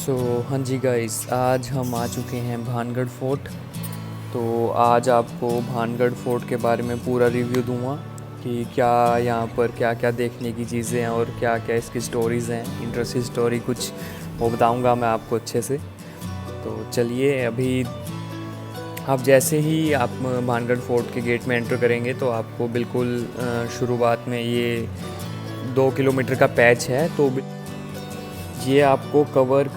हाँ जी गाइस, आज हम आ चुके हैं भानगढ़ फोर्ट। तो आज आपको भानगढ़ फोर्ट के बारे में पूरा रिव्यू दूंगा कि क्या यहाँ पर क्या क्या देखने की चीज़ें हैं और क्या क्या इसकी स्टोरीज़ हैं, इंटरेस्टिंग स्टोरी कुछ वो बताऊंगा मैं आपको अच्छे से। तो चलिए, अभी आप जैसे ही आप भानगढ़ फोर्ट के गेट में एंटर करेंगे तो आपको बिल्कुल शुरुआत में ये 2 किलोमीटर का पैच है, तो ये आपको कवर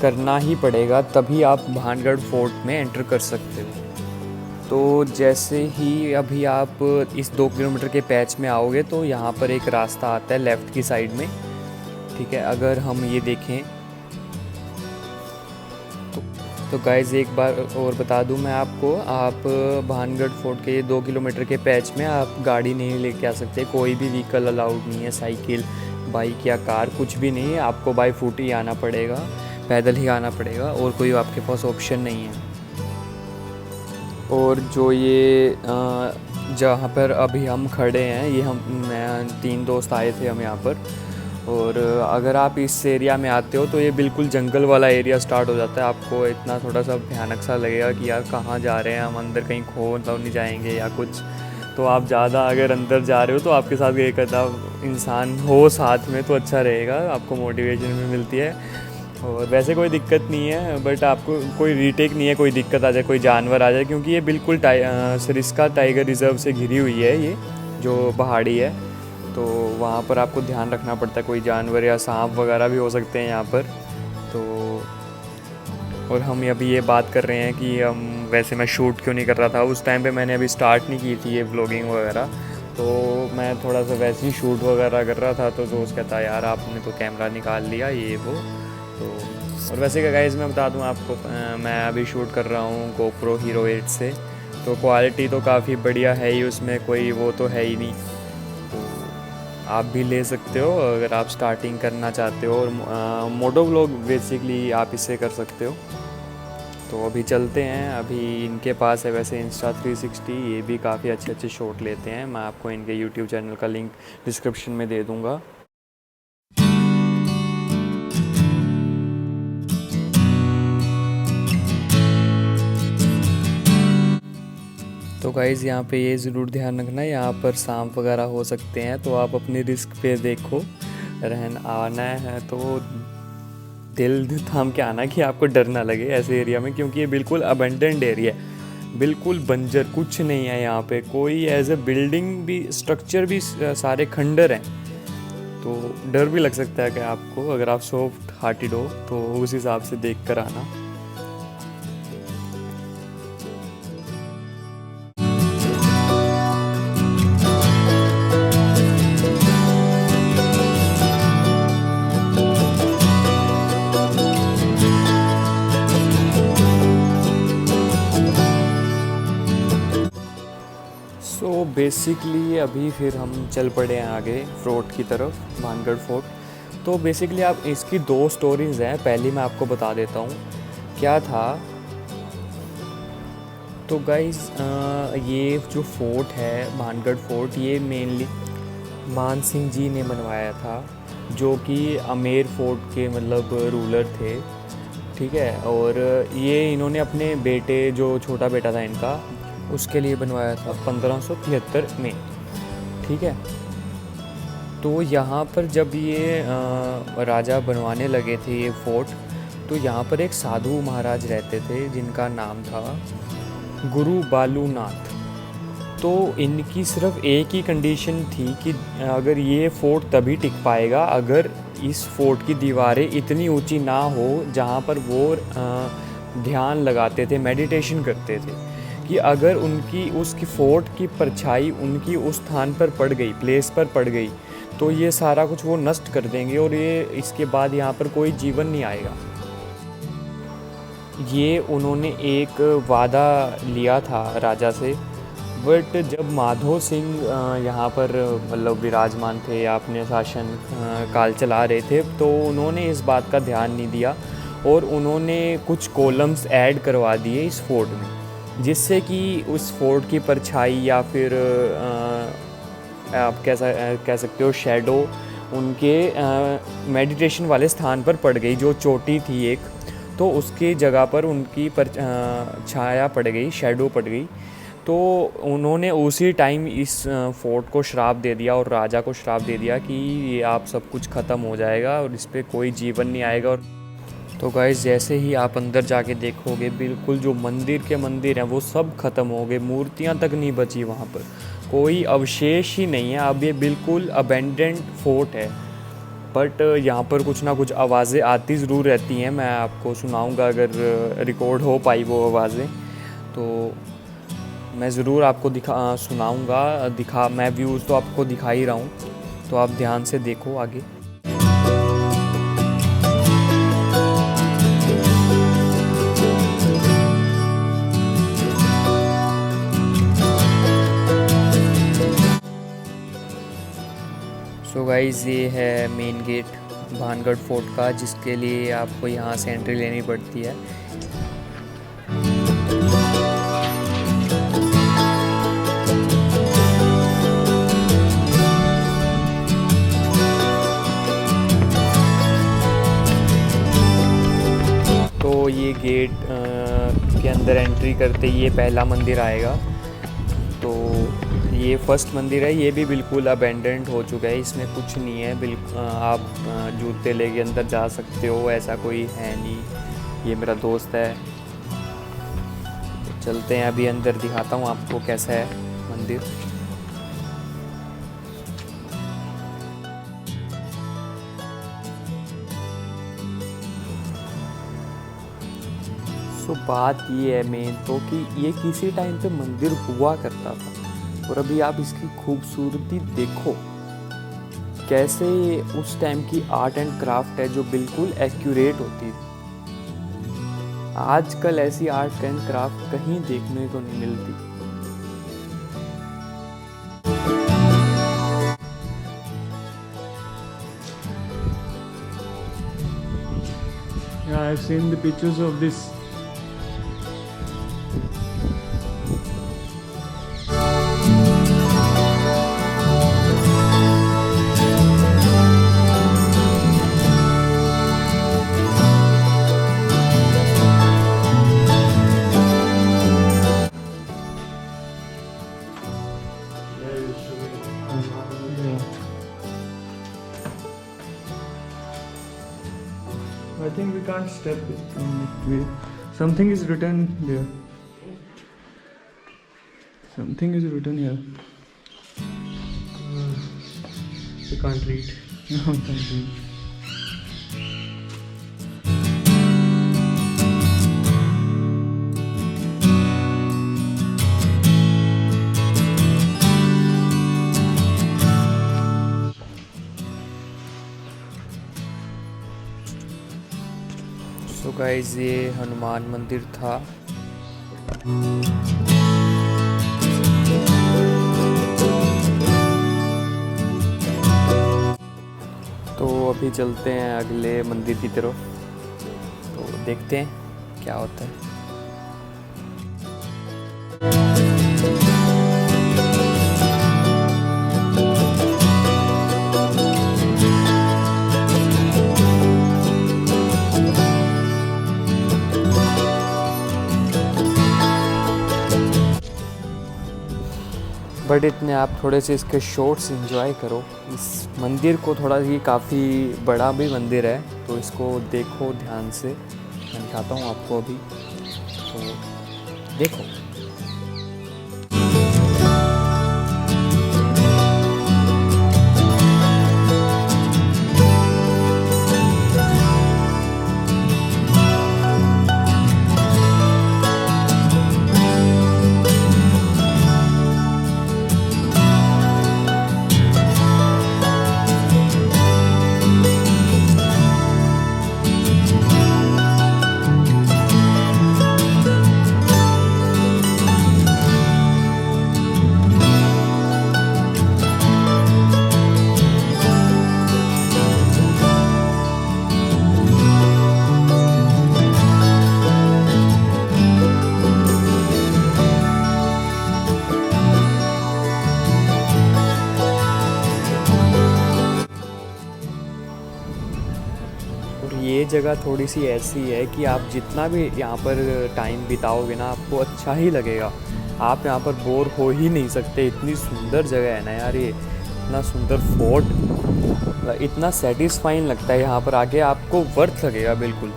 करना ही पड़ेगा, तभी आप भानगढ़ फोर्ट में एंटर कर सकते हो। तो जैसे ही अभी आप इस 2 किलोमीटर के पैच में आओगे तो यहाँ पर एक रास्ता आता है लेफ़्ट की साइड में। ठीक है, अगर हम ये देखें तो गाइज़ एक बार और बता दूं मैं आपको, आप भानगढ़ फोर्ट के 2 किलोमीटर के पैच में आप गाड़ी नहीं लेके आ सकते, कोई भी व्हीकल अलाउड नहीं है, साइकिल, बाइक या कार कुछ भी नहीं है। आपको बाई फुट ही आना पड़ेगा, पैदल ही आना पड़ेगा, और कोई आपके पास ऑप्शन नहीं है। और जो ये जहाँ पर अभी हम खड़े हैं, ये मैं 3 दोस्त आए थे हम यहाँ पर। और अगर आप इस एरिया में आते हो तो ये बिल्कुल जंगल वाला एरिया स्टार्ट हो जाता है। आपको इतना थोड़ा सा भयानक सा लगेगा कि यार कहाँ जा रहे हैं हम, अंदर कहीं खो तो नहीं जाएंगे या कुछ। तो आप ज़्यादा अगर अंदर जा रहे हो तो आपके साथ एक आधा इंसान हो साथ में तो अच्छा रहेगा, आपको मोटिवेशन भी मिलती है। और वैसे कोई दिक्कत नहीं है, बट आपको कोई रीटेक नहीं है, कोई दिक्कत आ जाए, कोई जानवर आ जाए, क्योंकि ये बिल्कुल सरिस्का टाइगर रिज़र्व से घिरी हुई है, ये जो पहाड़ी है। तो वहाँ पर आपको ध्यान रखना पड़ता है, कोई जानवर या सांप वगैरह भी हो सकते हैं यहाँ पर। तो और हम अभी ये बात कर रहे हैं कि हम वैसे मैं शूट क्यों नहीं कर रहा था उस टाइम पे, मैंने अभी स्टार्ट नहीं की थी ये व्लॉगिंग वगैरह। तो मैं थोड़ा सा वैसे ही शूट वगैरह कर रहा था, तो दोस्त कहता यार आपने तो कैमरा निकाल लिया ये वो। तो और वैसे क्या गाइस, मैं बता दूं आपको, मैं अभी शूट कर रहा हूँ GoPro Hero 8 से। तो क्वालिटी तो काफ़ी बढ़िया है ही, उसमें कोई वो तो है ही नहीं। तो आप भी ले सकते हो अगर आप स्टार्टिंग करना चाहते हो, और मोटो व्लॉग बेसिकली आप इससे कर सकते हो। तो अभी चलते हैं, अभी इनके पास है वैसे Insta360, ये भी काफ़ी अच्छे अच्छे शॉट लेते हैं। मैं आपको इनके यूट्यूब चैनल का लिंक डिस्क्रिप्शन में दे दूँगा। तो गाइज़ यहाँ पे ये ज़रूर ध्यान रखना, यहाँ पर सांप वगैरह हो सकते हैं, तो आप अपने रिस्क पे देखो। आना है तो दिल थाम के आना कि आपको डर ना लगे ऐसे एरिया में, क्योंकि ये बिल्कुल अबेंडेंड एरिया है, बिल्कुल बंजर, कुछ नहीं है यहाँ पे, कोई एज ए बिल्डिंग भी, स्ट्रक्चर भी सारे खंडर हैं। तो डर भी लग सकता है कि आपको, अगर आप सॉफ्ट हार्टेड हो तो उस हिसाब से देख कर आना। सो बेसिकली अभी फिर हम चल पड़े हैं आगे फोर्ट की तरफ, भानगढ़ फोर्ट। तो बेसिकली आप इसकी 2 स्टोरीज़ हैं, पहली मैं आपको बता देता हूँ क्या था। तो गाइस ये जो फोर्ट है भानगढ़ फोर्ट, ये मेनली मान सिंह जी ने बनवाया था, जो कि आमेर फोर्ट के मतलब रूलर थे। ठीक है, और ये इन्होंने अपने बेटे, जो छोटा बेटा था इनका, उसके लिए बनवाया था 1573 में। ठीक है, तो यहाँ पर जब ये राजा बनवाने लगे थे ये फोर्ट, तो यहाँ पर एक साधु महाराज रहते थे जिनका नाम था गुरु बालूनाथ। तो इनकी सिर्फ एक ही कंडीशन थी कि अगर ये फोर्ट तभी टिक पाएगा अगर इस फोर्ट की दीवारें इतनी ऊंची ना हो, जहाँ पर वो ध्यान लगाते थे, मेडिटेशन करते थे, कि अगर उनकी उसकी फोर्ट की परछाई उनकी उस स्थान पर पड़ गई, प्लेस पर पड़ गई, तो ये सारा कुछ वो नष्ट कर देंगे और ये इसके बाद यहाँ पर कोई जीवन नहीं आएगा। ये उन्होंने एक वादा लिया था राजा से। बट जब माधो सिंह यहाँ पर मतलब विराजमान थे या अपने शासन काल चला रहे थे, तो उन्होंने इस बात का ध्यान नहीं दिया और उन्होंने कुछ कॉलम्स ऐड करवा दिए इस फोर्ट में, जिससे कि उस फोर्ट की परछाई या फिर आप कह सकते हो शैडो, उनके मेडिटेशन वाले स्थान पर पड़ गई, जो चोटी थी एक, तो उसकी जगह पर उनकी छाया पड़ गई, शैडो पड़ गई। तो उन्होंने उसी टाइम इस फोर्ट को श्राप दे दिया और राजा को श्राप दे दिया कि ये आप सब कुछ ख़त्म हो जाएगा और इस पर कोई जीवन नहीं आएगा। और तो गाइस जैसे ही आप अंदर जाके देखोगे, बिल्कुल जो मंदिर हैं वो सब ख़त्म हो गए, मूर्तियाँ तक नहीं बची वहाँ पर, कोई अवशेष ही नहीं है। अब ये बिल्कुल अबेंडेंड फोर्ट है। बट यहाँ पर कुछ ना कुछ आवाज़ें आती ज़रूर रहती हैं, मैं आपको सुनाऊंगा अगर रिकॉर्ड हो पाई वो आवाज़ें, तो मैं ज़रूर आपको सुनाऊंगा। मैं व्यूज़ तो आपको दिखा ही रहा हूँ, तो आप ध्यान से देखो आगे। सो गाइज़ ये है मेन गेट भानगढ़ फोर्ट का, जिसके लिए आपको यहाँ से एंट्री लेनी पड़ती है। तो ये गेट के अंदर एंट्री करते ही ये पहला मंदिर आएगा। तो ये फर्स्ट मंदिर है, ये भी बिल्कुल अबेंडेंट हो चुका है, इसमें कुछ नहीं है। बिल्कुल आप जूते लेके अंदर जा सकते हो, ऐसा कोई है नहीं। ये मेरा दोस्त है, तो चलते हैं अभी अंदर, दिखाता हूँ आपको कैसा है मंदिर। तो बात ये है मेन तो कि ये किसी टाइम पे मंदिर हुआ करता था, और अभी आप इसकी खूबसूरती देखो, कैसे उस टाइम की आर्ट एंड क्राफ्ट है जो बिल्कुल एक्यूरेट होती थी। आजकल ऐसी आर्ट एंड क्राफ्ट कहीं देखने को नहीं मिलती। Yeah, I've seen the pictures of this. I think we can't step it. Something is written there. Something is written here. We can't read. No, I can't read. तो guys ये हनुमान मंदिर था। तो अभी चलते हैं अगले मंदिर की तरफ, तो देखते हैं क्या होता है। बट इतने आप थोड़े से इसके शॉट्स एंजॉय करो। इस मंदिर को थोड़ा, ये काफ़ी बड़ा भी मंदिर है, तो इसको देखो ध्यान से। मैं दिखाता हूँ आपको अभी, तो देखो। और ये जगह थोड़ी सी ऐसी है कि आप जितना भी यहाँ पर टाइम बिताओगे ना आपको अच्छा ही लगेगा। आप यहाँ पर बोर हो ही नहीं सकते, इतनी सुंदर जगह है ना यार ये, इतना सुंदर फोर्ट, इतना सेटिस्फाइंग लगता है यहाँ पर आके, आपको वर्थ लगेगा बिल्कुल।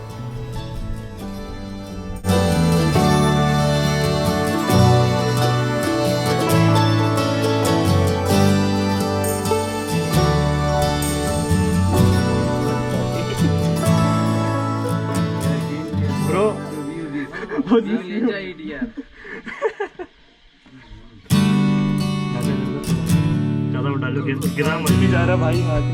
Bro, ज़्यादा डालो, गिरा मत भी जा रहा भाई हाथ।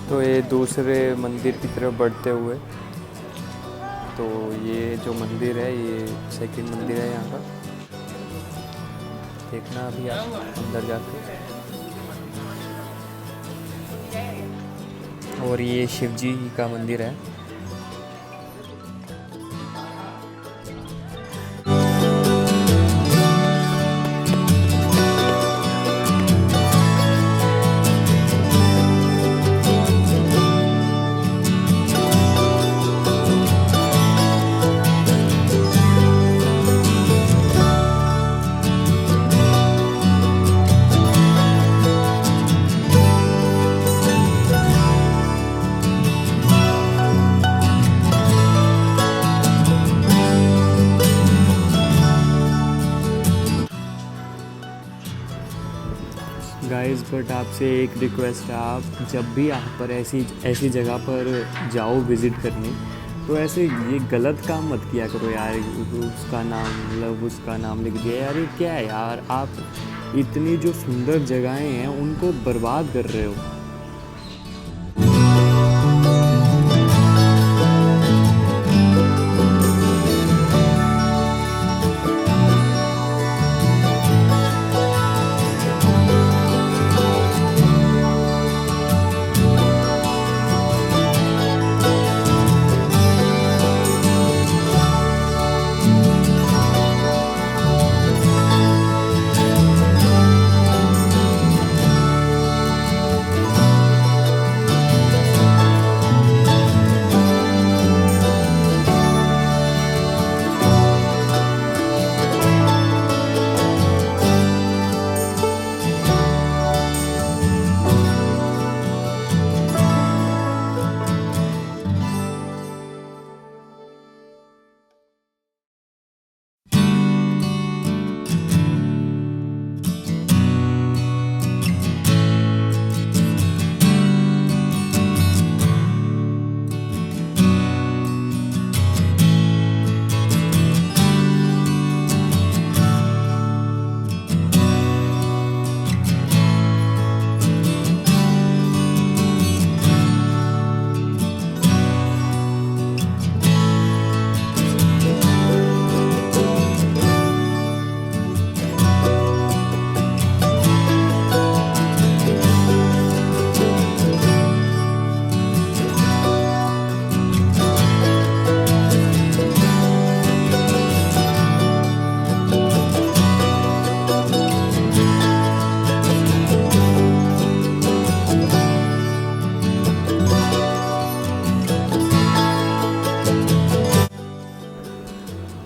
तो ये दूसरे मंदिर की तरफ बढ़ते हुए, तो ये जो मंदिर है ये सेकंड मंदिर है यहाँ का, देखना अभी आप अंदर जाके। और ये शिव जी का मंदिर है। गाइस बट आपसे एक रिक्वेस्ट है, आप जब भी यहाँ पर ऐसी जगह पर जाओ विज़िट करने, तो ऐसे ये गलत काम मत किया करो यार। उसका नाम मतलब उसका नाम लिख दिया यार, ये क्या है यार, आप इतनी जो सुंदर जगहें हैं उनको बर्बाद कर रहे हो।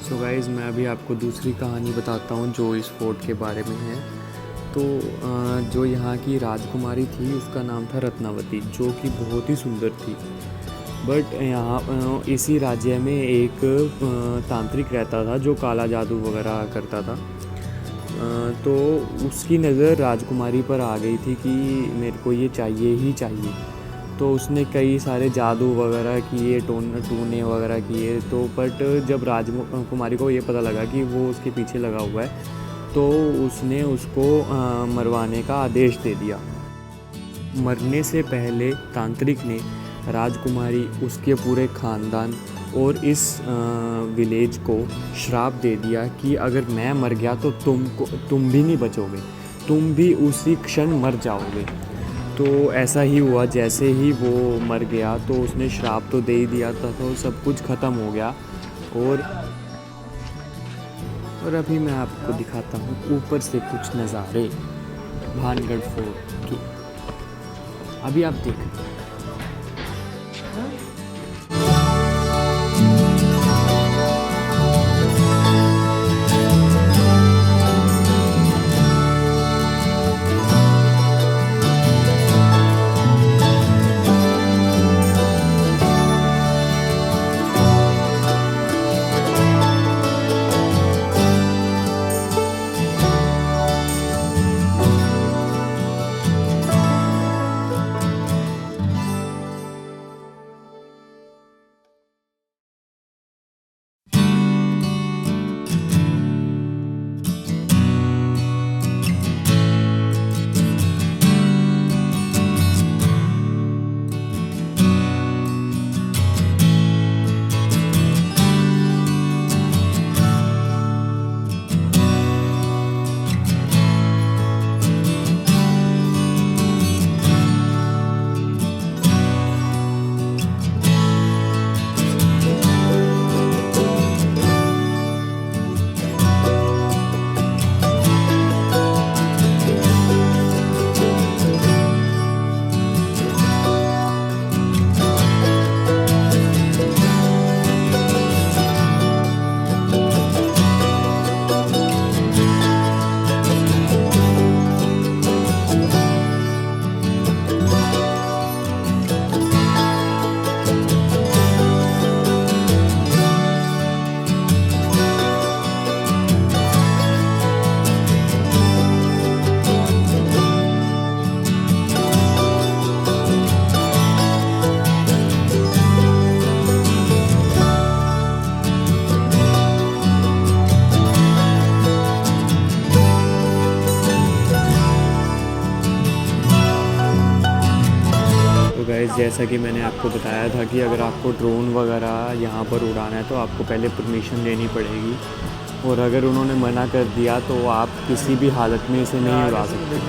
सो गाइज़ मैं अभी आपको दूसरी कहानी बताता हूँ जो इस फोर्ट के बारे में है। तो जो यहाँ की राजकुमारी थी उसका नाम था रत्नावती, जो कि बहुत ही सुंदर थी। बट यहाँ इसी राज्य में एक तांत्रिक रहता था जो काला जादू वगैरह करता था। तो उसकी नज़र राजकुमारी पर आ गई थी कि मेरे को ये चाहिए ही चाहिए। तो उसने कई सारे जादू वगैरह किए, टूने वगैरह किए। तो बट जब राजकुमारी को ये पता लगा कि वो उसके पीछे लगा हुआ है, तो उसने उसको मरवाने का आदेश दे दिया। मरने से पहले तांत्रिक ने राजकुमारी, उसके पूरे ख़ानदान और इस विलेज को श्राप दे दिया कि अगर मैं मर गया तो तुम भी नहीं बचोगे, तुम भी उसी क्षण मर जाओगे। तो ऐसा ही हुआ, जैसे ही वो मर गया तो उसने श्राप तो दे ही दिया था, तो सब कुछ ख़त्म हो गया। और अभी मैं आपको दिखाता हूँ ऊपर से कुछ नज़ारे भानगढ़ फोर्ट के। अभी आप देख। गाइस, जैसा कि मैंने आपको बताया था कि अगर आपको ड्रोन वगैरह यहाँ पर उड़ाना है तो आपको पहले परमिशन लेनी पड़ेगी, और अगर उन्होंने मना कर दिया तो आप किसी भी हालत में इसे नहीं उड़ा सकते।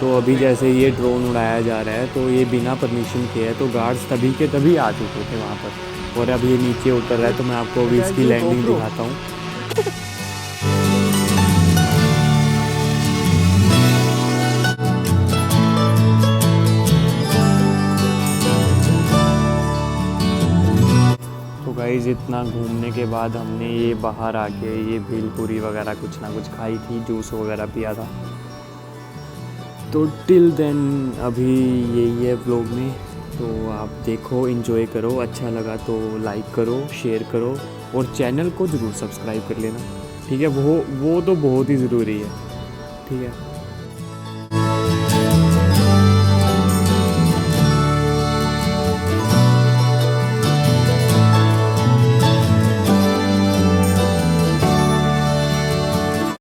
तो अभी जैसे ये ड्रोन उड़ाया जा रहा है तो ये बिना परमिशन के है, तो गार्ड्स तभी के तभी आ चुके थे वहाँ पर, और अब ये नीचे उतर रहा है। तो मैं आपको अभी इसकी लैंडिंग दिखाता हूँ। गाइस, इतना घूमने के बाद हमने ये बाहर आके ये भेलपूरी वगैरह कुछ ना कुछ खाई थी, जूस वगैरह पिया था। तो टिल देन अभी यही है व्लॉग में। तो आप देखो, एंजॉय करो, अच्छा लगा तो लाइक करो, शेयर करो, और चैनल को ज़रूर सब्सक्राइब कर लेना, ठीक है। वो तो बहुत ही ज़रूरी है, ठीक है।